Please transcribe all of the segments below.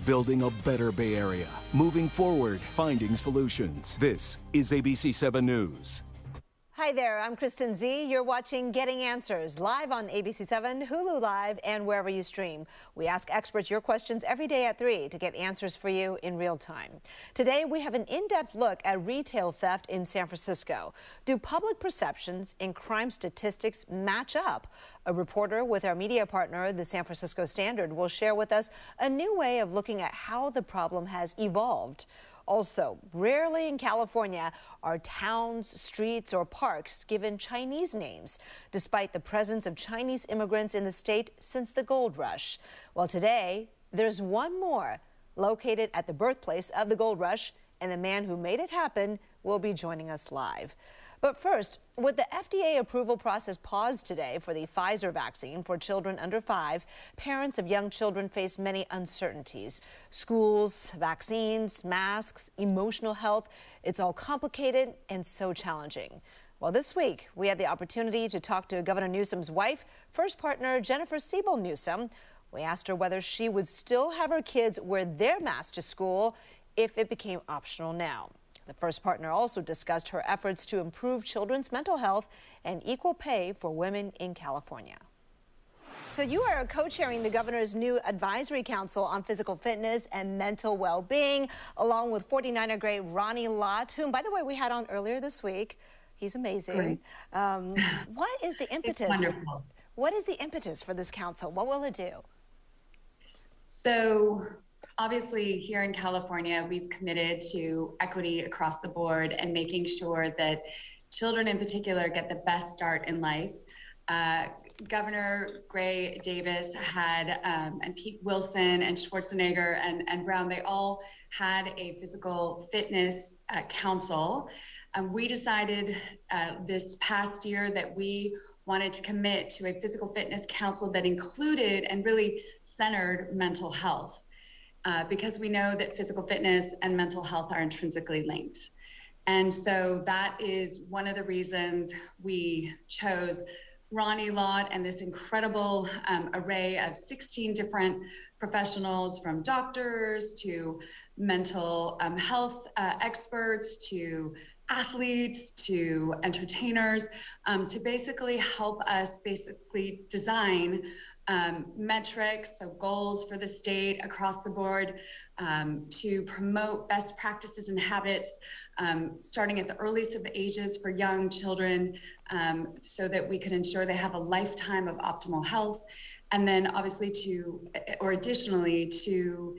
building a better Bay Area, moving forward, finding solutions. This is ABC 7 News. Hi there, I'm Kristen Z. You're watching Getting Answers, live on ABC 7, Hulu Live, and wherever you stream. We ask experts your questions every day at 3 to get answers for you in real time. Today, we have an in-depth look at retail theft in San Francisco. Do public perceptions and crime statistics match up? A reporter with our media partner, the San Francisco Standard, will share with us a new way of looking at how the problem has evolved. Also, rarely in California are towns, streets, or parks given Chinese names, despite the presence of Chinese immigrants in the state since the gold rush. Well, today, there's one more located at the birthplace of the gold rush, and the man who made it happen will be joining us live. But first, with the FDA approval process paused today for the Pfizer vaccine for children under 5, parents of young children face many uncertainties. Schools, vaccines, masks, emotional health, it's all complicated and so challenging. Well, this week, we had the opportunity to talk to Governor Newsom's wife, First Partner Jennifer Siebel-Newsom. We asked her whether she would still have her kids wear their masks to school if it became optional now. The First Partner also discussed her efforts to improve children's mental health and equal pay for women in California. So you are co-chairing the governor's new advisory council on physical fitness and mental well-being, along with 49er great Ronnie Lott, whom, by the way, we had on earlier this week. He's amazing. What is the impetus? It's wonderful. What is the impetus for this council? What will it do? So obviously, here in California, we've committed to equity across the board and making sure that children in particular get the best start in life. Governor Gray Davis had, and Pete Wilson and Schwarzenegger and Brown, they all had a physical fitness council. We decided this past year that we wanted to commit to a physical fitness council that included and really centered mental health. Because we know that physical fitness and mental health are intrinsically linked. And so that is one of the reasons we chose Ronnie Lott and this incredible array of 16 different professionals, from doctors to mental health experts to athletes to entertainers, to basically help us design metrics, so goals for the state across the board, to promote best practices and habits, starting at the earliest of the ages for young children, so that we could ensure they have a lifetime of optimal health. And then obviously additionally to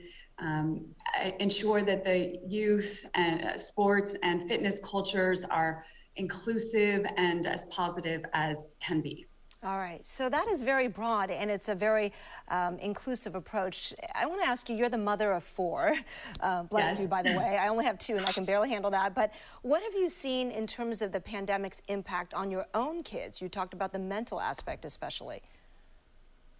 ensure that the youth and sports and fitness cultures are inclusive and as positive as can be. All right, so that is very broad, and it's a very inclusive approach. I want to ask you, you're the mother of 4. Bless you, by the way. I only have 2, and I can barely handle that. But what have you seen in terms of the pandemic's impact on your own kids? You talked about the mental aspect especially.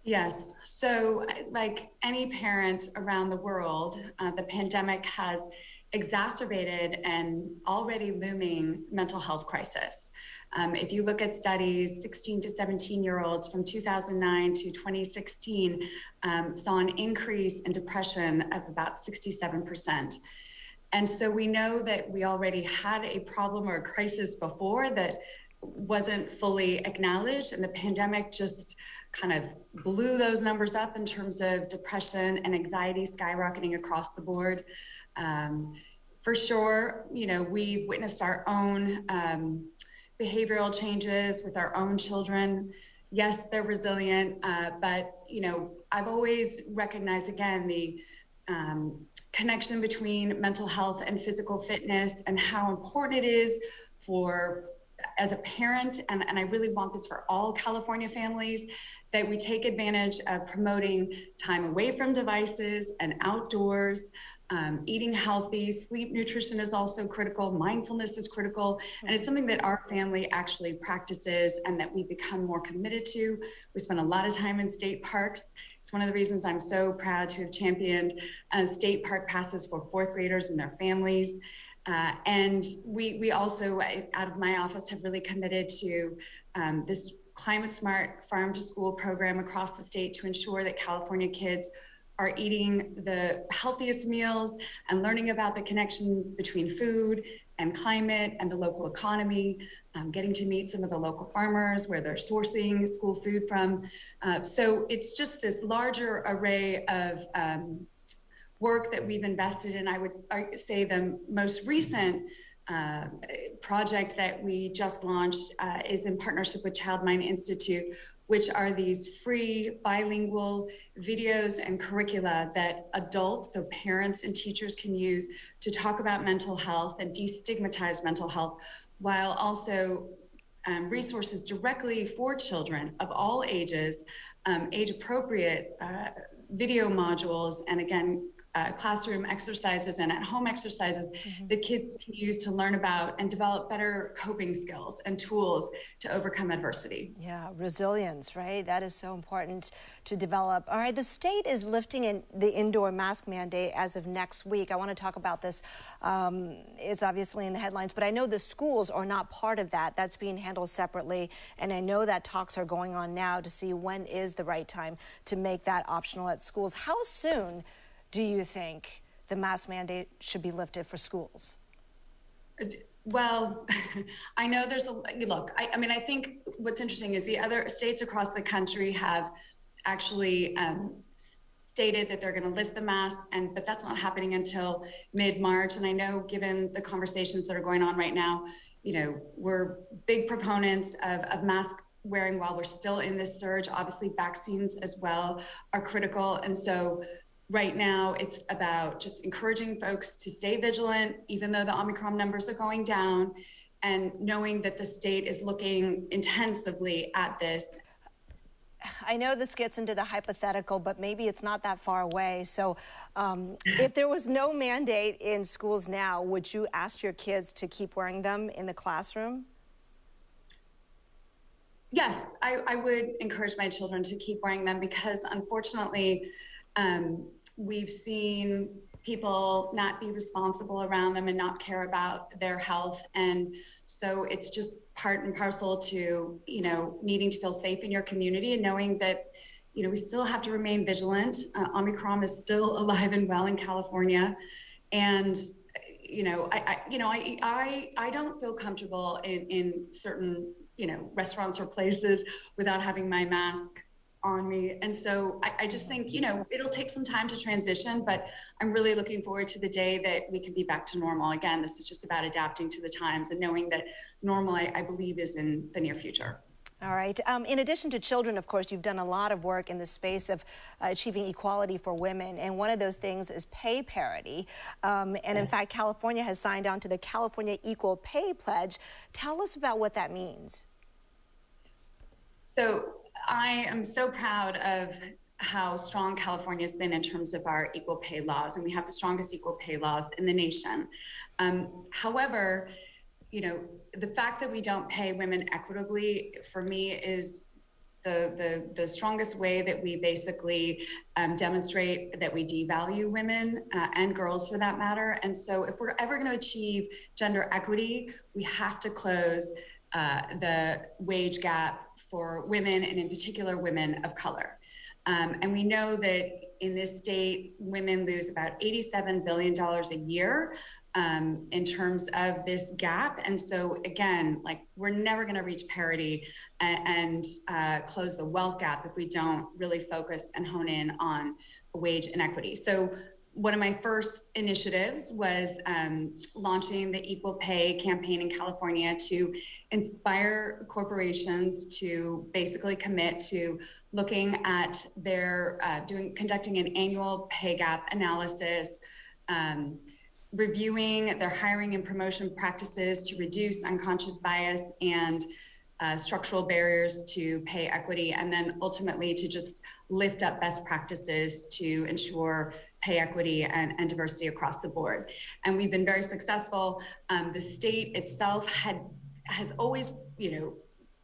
Yes, so like any parent around the world, the pandemic has exacerbated an already looming mental health crisis. If you look at studies, 16 to 17-year-olds from 2009 to 2016 saw an increase in depression of about 67%. And so we know that we already had a problem or a crisis before that wasn't fully acknowledged, and the pandemic just kind of blew those numbers up in terms of depression and anxiety skyrocketing across the board. For sure, we've witnessed our own behavioral changes with our own children. Yes, they're resilient, but I've always recognized, again, the connection between mental health and physical fitness and how important it is as a parent, and I really want this for all California families, that we take advantage of promoting time away from devices and outdoors, eating healthy. Sleep nutrition is also critical. Mindfulness is critical. And it's something that our family actually practices and that we become more committed to. We spend a lot of time in state parks. It's one of the reasons I'm so proud to have championed state park passes for 4th graders and their families. And we also, out of my office, have really committed to this climate smart farm to school program across the state to ensure that California kids are eating the healthiest meals and learning about the connection between food and climate and the local economy, getting to meet some of the local farmers where they're sourcing school food from. So it's just this larger array of work that we've invested in. I would say the most recent project that we just launched is in partnership with Child Mind Institute, which are these free bilingual videos and curricula that adults, so parents and teachers, can use to talk about mental health and destigmatize mental health, while also resources directly for children of all ages, age-appropriate video modules, and again, classroom exercises and at-home exercises that kids can use to learn about and develop better coping skills and tools to overcome adversity. Yeah, resilience, right? That is so important to develop. All right, the state is lifting the indoor mask mandate as of next week. I want to talk about this. It's obviously in the headlines, but I know the schools are not part of that. That's being handled separately, and I know that talks are going on now to see when is the right time to make that optional at schools. How soon do you think the mask mandate should be lifted for schools? Well, I know there's look, I mean, I think what's interesting is the other states across the country have actually stated that they're going to lift the mask, but that's not happening until mid-March. And I know, given the conversations that are going on right now, we're big proponents of mask wearing while we're still in this surge. Obviously, vaccines as well are critical. And so right now, it's about just encouraging folks to stay vigilant, even though the Omicron numbers are going down, and knowing that the state is looking intensively at this. I know this gets into the hypothetical, but maybe it's not that far away. So if there was no mandate in schools now, would you ask your kids to keep wearing them in the classroom? Yes, I would encourage my children to keep wearing them because, unfortunately, we've seen people not be responsible around them and not care about their health. And so it's just part and parcel to, needing to feel safe in your community and knowing that, we still have to remain vigilant. Omicron is still alive and well in California. And, I don't feel comfortable in certain, restaurants or places without having my mask on me. And so I just think, it'll take some time to transition, but I'm really looking forward to the day that we can be back to normal. Again, this is just about adapting to the times and knowing that normal, I believe, is in the near future. All right. In addition to children, of course, you've done a lot of work in the space of achieving equality for women. And one of those things is pay parity. In fact, California has signed on to the California Equal Pay Pledge. Tell us about what that means. So I am so proud of how strong California has been in terms of our equal pay laws, and we have the strongest equal pay laws in the nation. However, the fact that we don't pay women equitably, for me, is the strongest way that we basically demonstrate that we devalue women and girls, for that matter. And so if we're ever going to achieve gender equity, we have to close the wage gap for women, and in particular women of color. And we know that in this state, women lose about $87 billion a year in terms of this gap. And so again, we're never going to reach parity and close the wealth gap if we don't really focus and hone in on wage inequity. So one of my first initiatives was launching the Equal Pay campaign in California to inspire corporations to basically commit to looking at their conducting an annual pay gap analysis, reviewing their hiring and promotion practices to reduce unconscious bias and structural barriers to pay equity, and then ultimately to just lift up best practices to ensure pay equity and diversity across the board. And we've been very successful. The state itself has always,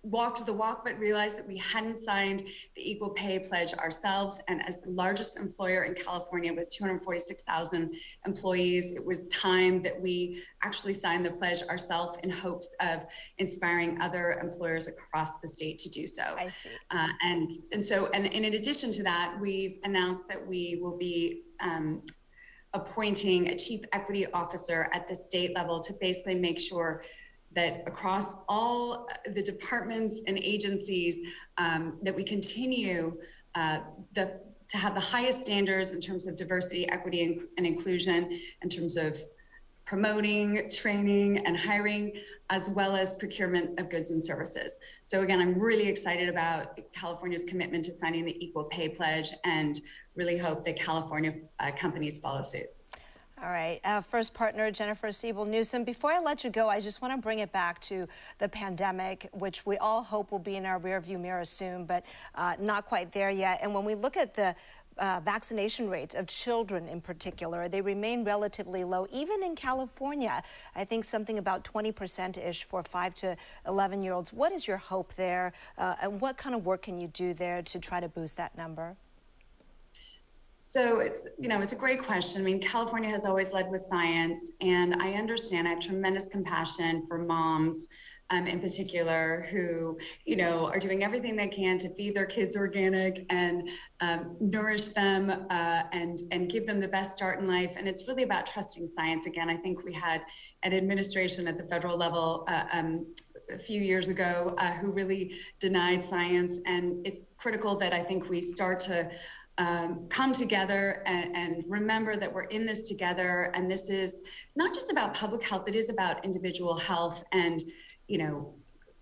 walked the walk, but realized that we hadn't signed the Equal Pay Pledge ourselves. And as the largest employer in California with 246,000 employees, it was time that we actually signed the pledge ourselves in hopes of inspiring other employers across the state to do so. I see. And in addition to that, we've announced that we will be appointing a chief equity officer at the state level to basically make sure that across all the departments and agencies that we continue to have the highest standards in terms of diversity, equity, and inclusion, in terms of promoting, training, and hiring, as well as procurement of goods and services. So again, I'm really excited about California's commitment to signing the Equal Pay Pledge, and really hope that California companies follow suit. All right, First Partner Jennifer Siebel-Newsom, before I let you go, I just want to bring it back to the pandemic, which we all hope will be in our rearview mirror soon, but not quite there yet. And when we look at the vaccination rates of children in particular, they remain relatively low, even in California. I think something about 20%-ish for 5 to 11-year-olds. What is your hope there, and what kind of work can you do there to try to boost that number? So it's a great question. I mean, California has always led with science, and I understand. I have tremendous compassion for moms in particular who, are doing everything they can to feed their kids organic and nourish them and give them the best start in life. And it's really about trusting science. Again, I think we had an administration at the federal level a few years ago who really denied science. And it's critical that I think we start to come together and remember that we're in this together. And this is not just about public health, it is about individual health. And,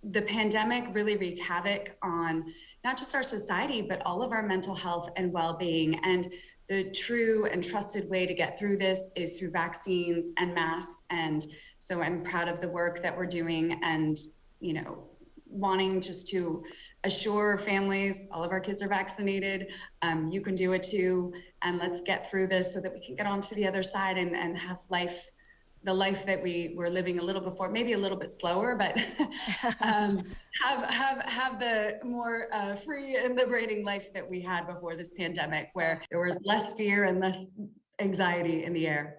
the pandemic really wreaked havoc on not just our society, but all of our mental health and well-being. And the true and trusted way to get through this is through vaccines and masks. And so I'm proud of the work that we're doing, and, wanting just to assure families, all of our kids are vaccinated, you can do it too, and let's get through this so that we can get on to the other side and have the life that we were living a little before, maybe a little bit slower, but have the more free and liberating life that we had before this pandemic, where there was less fear and less anxiety in the air.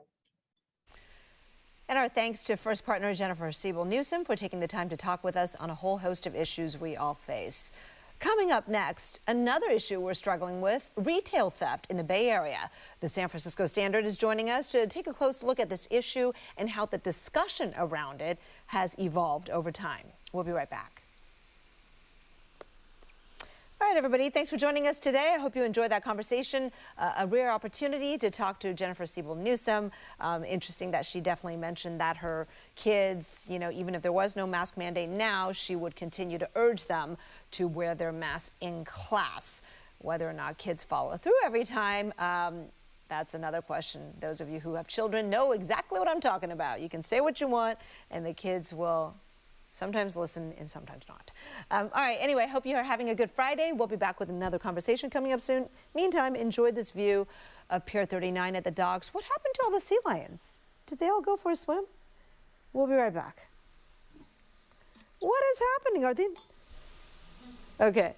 And our thanks to First Partner Jennifer Siebel-Newsom for taking the time to talk with us on a whole host of issues we all face. Coming up next, another issue we're struggling with, retail theft in the Bay Area. The San Francisco Standard is joining us to take a close look at this issue and how the discussion around it has evolved over time. We'll be right back. All right, everybody, thanks for joining us today. I hope you enjoyed that conversation. A rare opportunity to talk to Jennifer Siebel-Newsom. Interesting that she definitely mentioned that her kids, even if there was no mask mandate now, she would continue to urge them to wear their masks in class. Whether or not kids follow through every time, that's another question. Those of you who have children know exactly what I'm talking about. You can say what you want, and the kids will sometimes listen and sometimes not. All right, anyway, hope you are having a good Friday. We'll be back with another conversation coming up soon. Meantime, enjoy this view of Pier 39 at the docks. What happened to all the sea lions? Did they all go for a swim? We'll be right back. What is happening? Are they? Okay.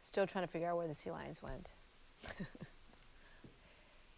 Still trying to figure out where the sea lions went.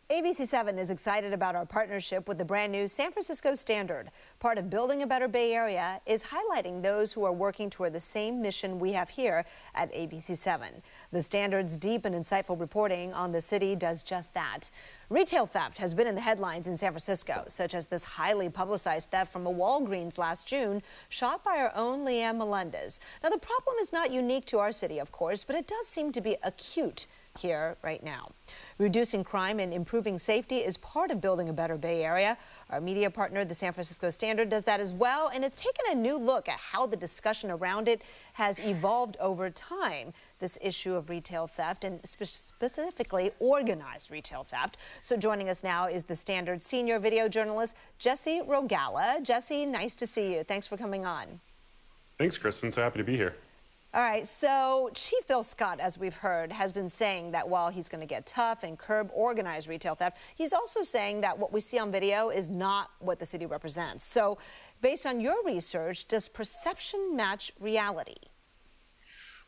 ABC7 is excited about our partnership with the brand new San Francisco Standard. Part of building a better Bay Area is highlighting those who are working toward the same mission we have here at ABC7. The Standard's deep and insightful reporting on the city does just that. Retail theft has been in the headlines in San Francisco, such as this highly publicized theft from a Walgreens last June, shot by our own Leanne Melendez. Now, the problem is not unique to our city, of course, but it does seem to be acute here right now. Reducing crime and improving safety is part of building a better Bay Area. Our media partner, the San Francisco Standard, does that as well, and it's taken a new look at how the discussion around it has evolved over time, this issue of retail theft and specifically organized retail theft. So joining us now is the Standard senior video journalist, Jesse Rogala. Jesse, nice to see you. Thanks for coming on. Thanks, Kristen. So happy to be here. All right, so Chief Bill Scott, as we've heard, has been saying that while he's going to get tough and curb organized retail theft, he's also saying that what we see on video is not what the city represents. So based on your research, does perception match reality?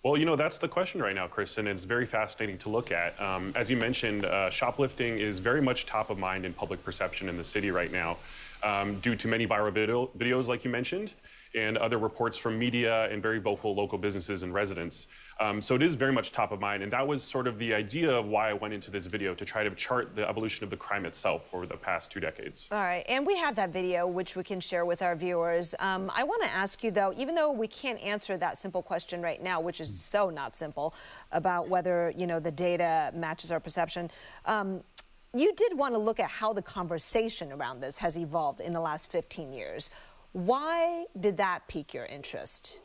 Well, you know, that's the question right now, Kristen. It's very fascinating to look at. As you mentioned, shoplifting is very much top of mind in public perception in the city right now due to many viral videos, like you mentioned, and other reports from media and very vocal local businesses and residents. So it is very much top of mind. And that was sort of the idea of why I went into this video, to try to chart the evolution of the crime itself over the past 2 decades. All right. And we have that video, which we can share with our viewers. I want to ask you, though, even though we can't answer that simple question right now, which is so not simple, about whether, you know, the data matches our perception, you did want to look at how the conversation around this has evolved in the last 15 years. Why did that pique your interest?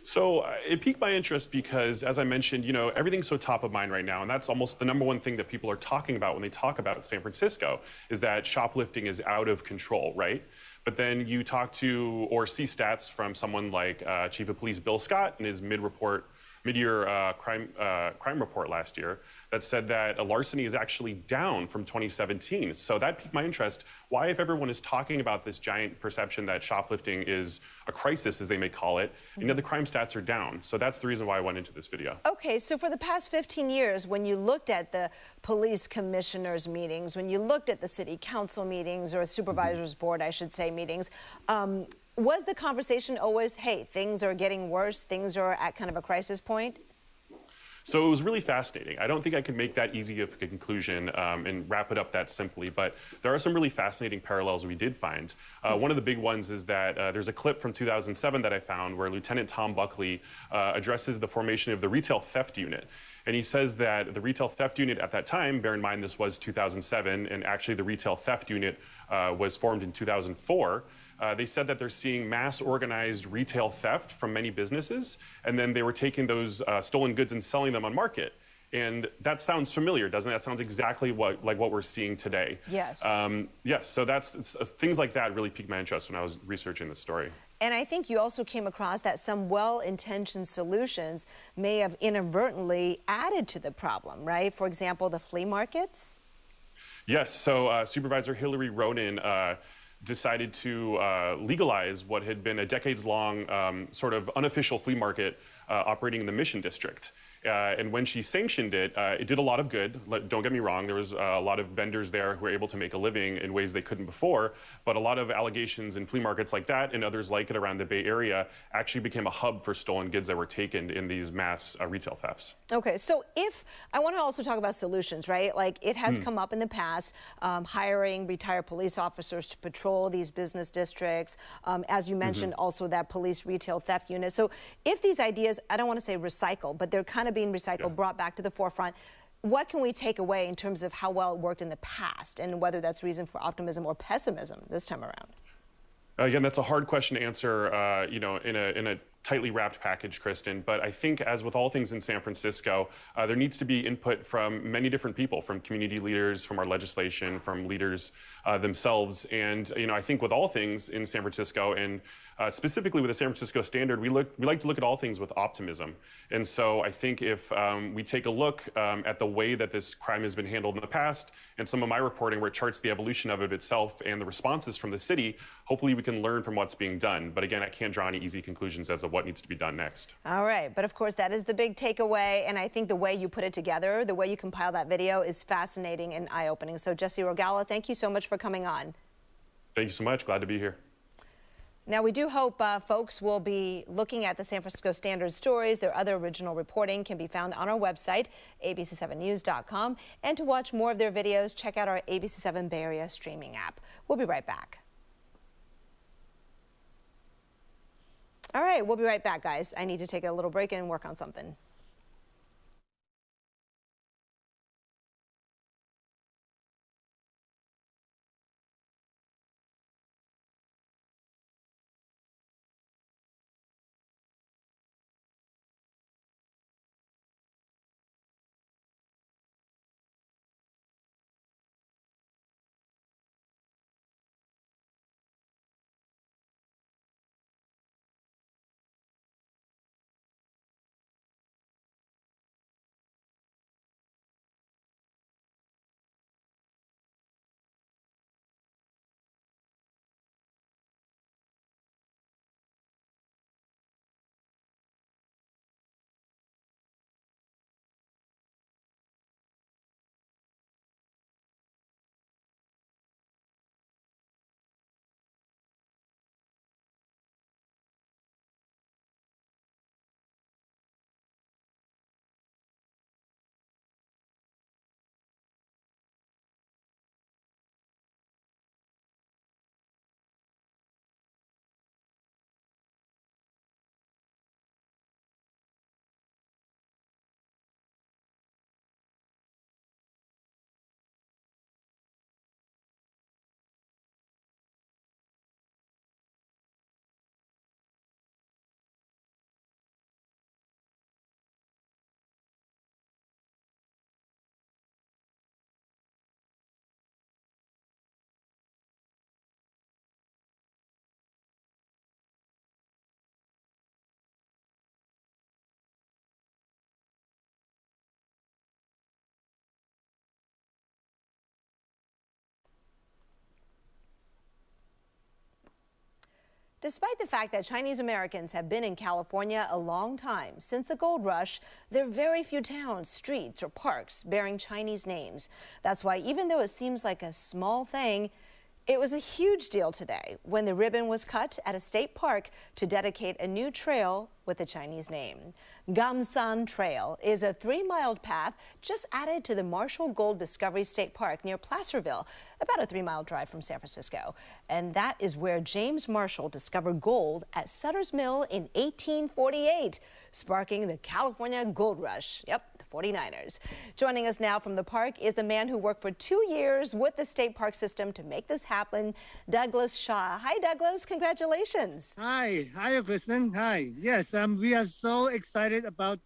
So it piqued my interest because, as I mentioned, you know, everything's so top of mind right now. And that's almost the #1 thing that people are talking about when they talk about San Francisco, is that shoplifting is out of control, right? But then you talk to or see stats from someone like Chief of Police Bill Scott in his mid-year crime report last year that said that larceny is actually down from 2017. So that piqued my interest. Why, if everyone is talking about this giant perception that shoplifting is a crisis, as they may call it, you know, the crime stats are down. So that's the reason why I went into this video. Okay, so for the past 15 years, when you looked at the police commissioners' meetings, when you looked at the city council meetings, or a supervisor's board, I should say, meetings, was the conversation always, hey, things are getting worse, things are at kind of a crisis point? So it was really fascinating. I don't think I can make that easy of a conclusion and wrap it up that simply, but there are some really fascinating parallels we did find. One of the big ones is that there's a clip from 2007 that I found where Lieutenant Tom Buckley addresses the formation of the Retail Theft Unit. And he says that the Retail Theft Unit at that time, bear in mind this was 2007, and actually the Retail Theft Unit was formed in 2004, they said that they're seeing mass organized retail theft from many businesses, and then they were taking those stolen goods and selling them on market. And that sounds familiar, doesn't it? That sounds exactly what we're seeing today. Yes. Yes, so things like that really piqued my interest when I was researching this story. And I think you also came across that some well-intentioned solutions may have inadvertently added to the problem, right? For example, the flea markets? Yes, so Supervisor Hillary Roden decided to legalize what had been a decades-long sort of unofficial flea market operating in the Mission District. And when she sanctioned it, it did a lot of good. Don't get me wrong, there was a lot of vendors there who were able to make a living in ways they couldn't before, but a lot of allegations in flea markets like that and others like it around the Bay Area actually became a hub for stolen goods that were taken in these mass retail thefts. Okay, so I want to also talk about solutions, right? Like, it has come up in the past, hiring retired police officers to patrol these business districts, as you mentioned, also that police retail theft unit. So if these ideas, I don't want to say recycled, but they're kind of being recycled, brought back to the forefront, what can we take away in terms of how well it worked in the past, and whether that's reason for optimism or pessimism this time around? Again, that's a hard question to answer, you know, in a tightly wrapped package, Kristen. But I think, as with all things in San Francisco, there needs to be input from many different people, from community leaders, from our legislation, from leaders themselves. And, you know, I think with all things in San Francisco, and specifically with the San Francisco Standard, we like to look at all things with optimism. And so I think if we take a look at the way that this crime has been handled in the past, and some of my reporting where it charts the evolution of it itself and the responses from the city, hopefully we can learn from what's being done. But again, I can't draw any easy conclusions as of what needs to be done next. All right. But of course, that is the big takeaway. And I think the way you put it together, the way you compile that video is fascinating and eye-opening. So Jesse Rogala, thank you so much for coming on. Thank you so much. Glad to be here. Now, we do hope folks will be looking at the San Francisco Standard stories. Their other original reporting can be found on our website, abc7news.com. And to watch more of their videos, check out our ABC7 Bay Area streaming app. We'll be right back. All right, we'll be right back, guys. I need to take a little break and work on something. Despite the fact that Chinese Americans have been in California a long time, since the gold rush, there are very few towns, streets, or parks bearing Chinese names. That's why even though it seems like a small thing, it was a huge deal today when the ribbon was cut at a state park to dedicate a new trail with a Chinese name. Gamsan Trail is a 3-mile path just added to the Marshall Gold Discovery State Park near Placerville, about a 3-mile drive from San Francisco. And that is where James Marshall discovered gold at Sutter's Mill in 1848, sparking the California Gold Rush. Yep, the 49ers. Joining us now from the park is the man who worked for 2 years with the state park system to make this happen, Douglas Shaw. Hi, Douglas. Congratulations. Hi, Kristen. Hi. Yes, we are so excited about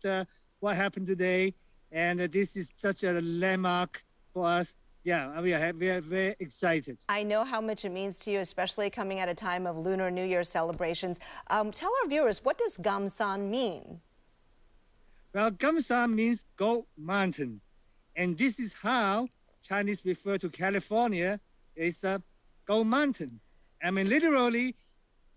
what happened today, and this is such a landmark for us. Yeah, we are very excited. I know how much it means to you, especially coming at a time of Lunar New Year celebrations. Tell our viewers, what does Gamsan mean? Well, Gamsan means Gold Mountain, and this is how Chinese refer to California as a Gold Mountain. I mean, literally,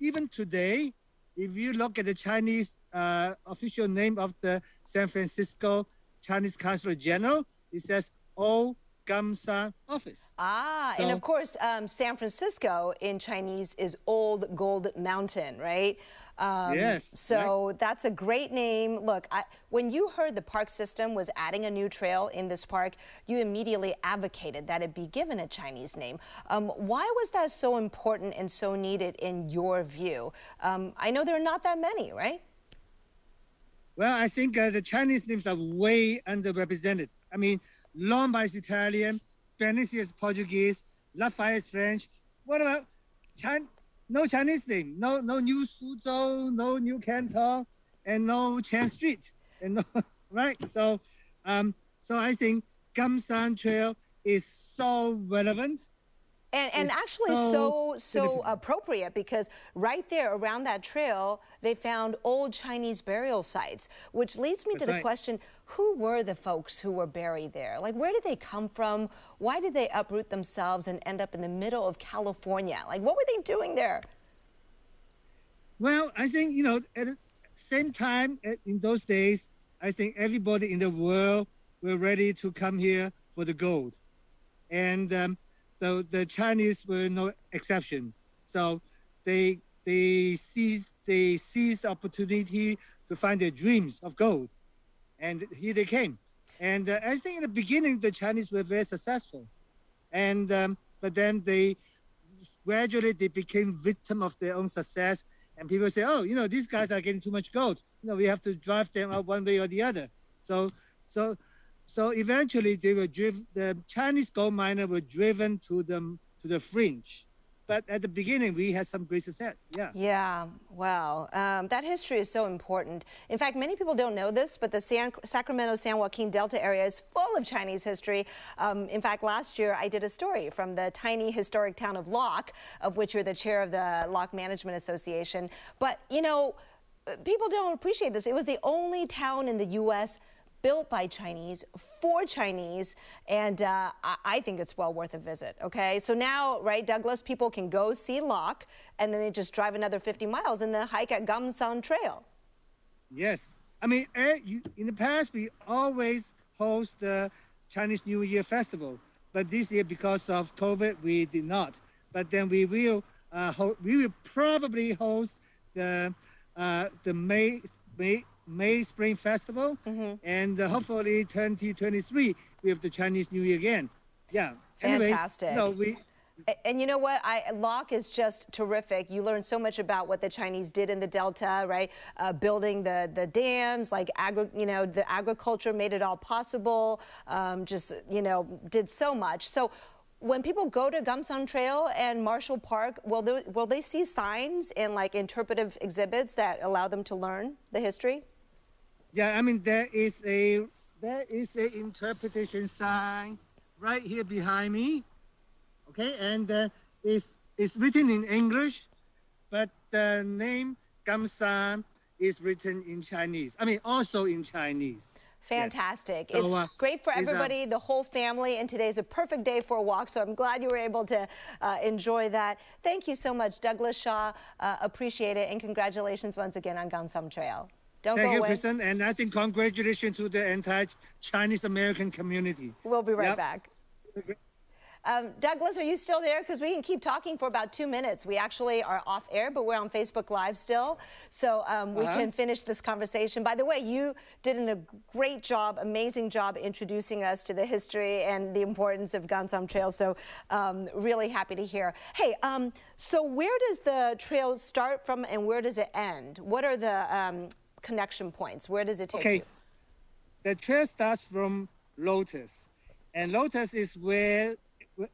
even today, if you look at the Chinese official name of the San Francisco Chinese Consulate General, it says Old Gamsan Office. Ah, and of course, San Francisco in Chinese is Old Gold Mountain, right? Yes. So that's a great name. Look, when you heard the park system was adding a new trail in this park, you immediately advocated that it be given a Chinese name. Why was that so important and so needed in your view? I know there are not that many, right? Well, I think the Chinese names are way underrepresented. I mean, Lombard is Italian, Venice is Portuguese, Lafayette is French. What about China? No Chinese name, no New Suzhou, no New Canton, and no Chen Street, and no, right? So, so I think Gamsan Trail is so relevant. And actually so appropriate, because right there around that trail, they found old Chinese burial sites, which leads me to the question, who were the folks who were buried there? Like, where did they come from? Why did they uproot themselves and end up in the middle of California? Like, what were they doing there? Well, I think, you know, same time in those days, I think everybody in the world were ready to come here for the gold. And so the Chinese were no exception. So they seized the opportunity to find their dreams of gold. And here they came. And I think in the beginning, the Chinese were very successful. And but then they gradually became victim of their own success. And people say, oh, these guys are getting too much gold. We have to drive them out one way or the other. So eventually they were the Chinese gold miners were driven to the fringe. But at the beginning, we had some great success. Yeah. Yeah. Wow. That history is so important. In fact, many people don't know this, but the Sacramento-San Joaquin Delta area is full of Chinese history. In fact, last year, I did a story from the tiny historic town of Locke, of which you're the chair of the Locke Management Association. But, people don't appreciate this. It was the only town in the U.S. built by Chinese, for Chinese, and I think it's well worth a visit, okay? So now, right, Douglas, people can go see Locke, and then they just drive another 50 miles and then hike at Gamsan Trail. Yes. I mean, in the past, we always host the Chinese New Year Festival, but this year, because of COVID, we did not. But then we will probably host the May Spring Festival, and hopefully 2023 we have the Chinese New Year again. Yeah. Fantastic. Anyway, and you know what? Locke is just terrific. You learn so much about what the Chinese did in the Delta, right? Building the dams, like the agriculture made it all possible. Did so much. So when people go to Gamsan Trail and Marshall Park, will they see signs and like interpretive exhibits that allow them to learn the history? Yeah, I mean there is a interpretation sign right here behind me. Okay, and it's written in English, but the name Gamsan is written in Chinese. I mean, also in Chinese. Fantastic. Yes. So, it's great for everybody, the whole family, and today's a perfect day for a walk, so I'm glad you were able to enjoy that. Thank you so much, Douglas Shaw. Appreciate it, and congratulations once again on Gamsan Trail. Don't Thank go you, away. Kristen, and I think congratulations to the entire Chinese American community. We'll be right back. Douglas, are you still there? Because we can keep talking for about 2 minutes. We actually are off air, but we're on Facebook Live still. So we can finish this conversation. By the way, you did a great job, amazing job introducing us to the history and the importance of Gamsan Trail. So really happy to hear. Hey, so where does the trail start from and where does it end? What are the connection points? Where does it take you? The trail starts from Lotus. And Lotus is where...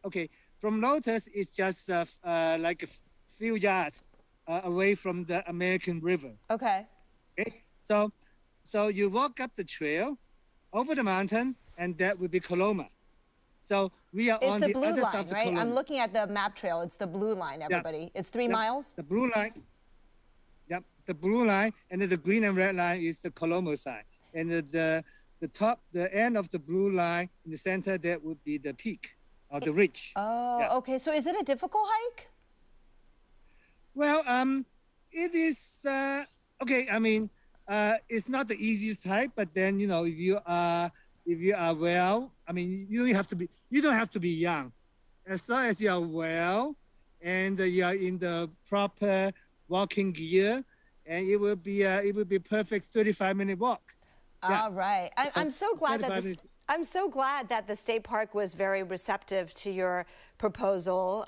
Okay, from Lotus it's just like a few yards away from the American River. Okay. Okay. So you walk up the trail, over the mountain, and that would be Coloma. So we are on the other side of the right? Coloma. I'm looking at the map trail. It's the blue line, everybody. Yeah. It's 3 miles? The blue line. Yep, the blue line, and then the green and red line is the Coloma side. And the end of the blue line in the center, that would be the peak. Or the ridge. Oh, okay. So is it a difficult hike? Well, it is okay. I mean, it's not the easiest hike, but then if you are well, I mean, you don't have to be young, as long as you are well, and you are in the proper walking gear, and it will be perfect 35-minute walk. All right. I'm so glad that I'm so glad that the state park was very receptive to your proposal.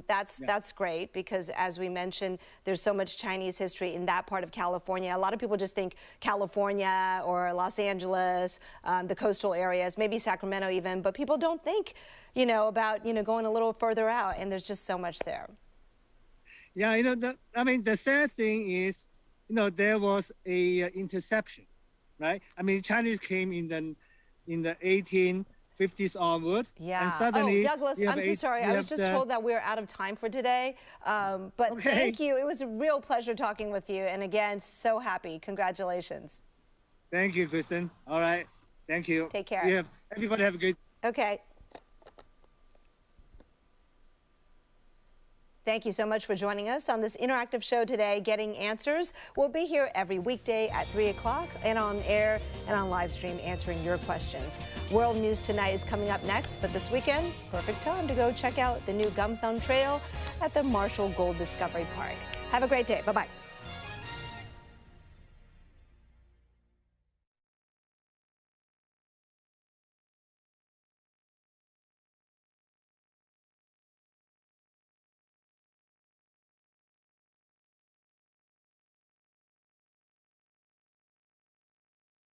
That's great because, as we mentioned, there's so much Chinese history in that part of California. A lot of people just think California or Los Angeles, the coastal areas, maybe Sacramento even, but people don't think, about going a little further out, and there's just so much there. Yeah, the sad thing is, there was a interception, right? I mean, Chinese came in the 1850s onward. Yeah. And suddenly, Douglas, I'm so sorry. I was just told that we're out of time for today. But thank you. It was a real pleasure talking with you. And again, so happy. Congratulations. Thank you, Kristen. All right. Thank you. Take care. Everybody have a good... Okay. Thank you so much for joining us on this interactive show today, Getting Answers. We'll be here every weekday at 3 o'clock and on air and on live stream answering your questions. World News Tonight is coming up next, but this weekend, perfect time to go check out the new Gamsan Trail at the Marshall Gold Discovery Park. Have a great day. Bye-bye.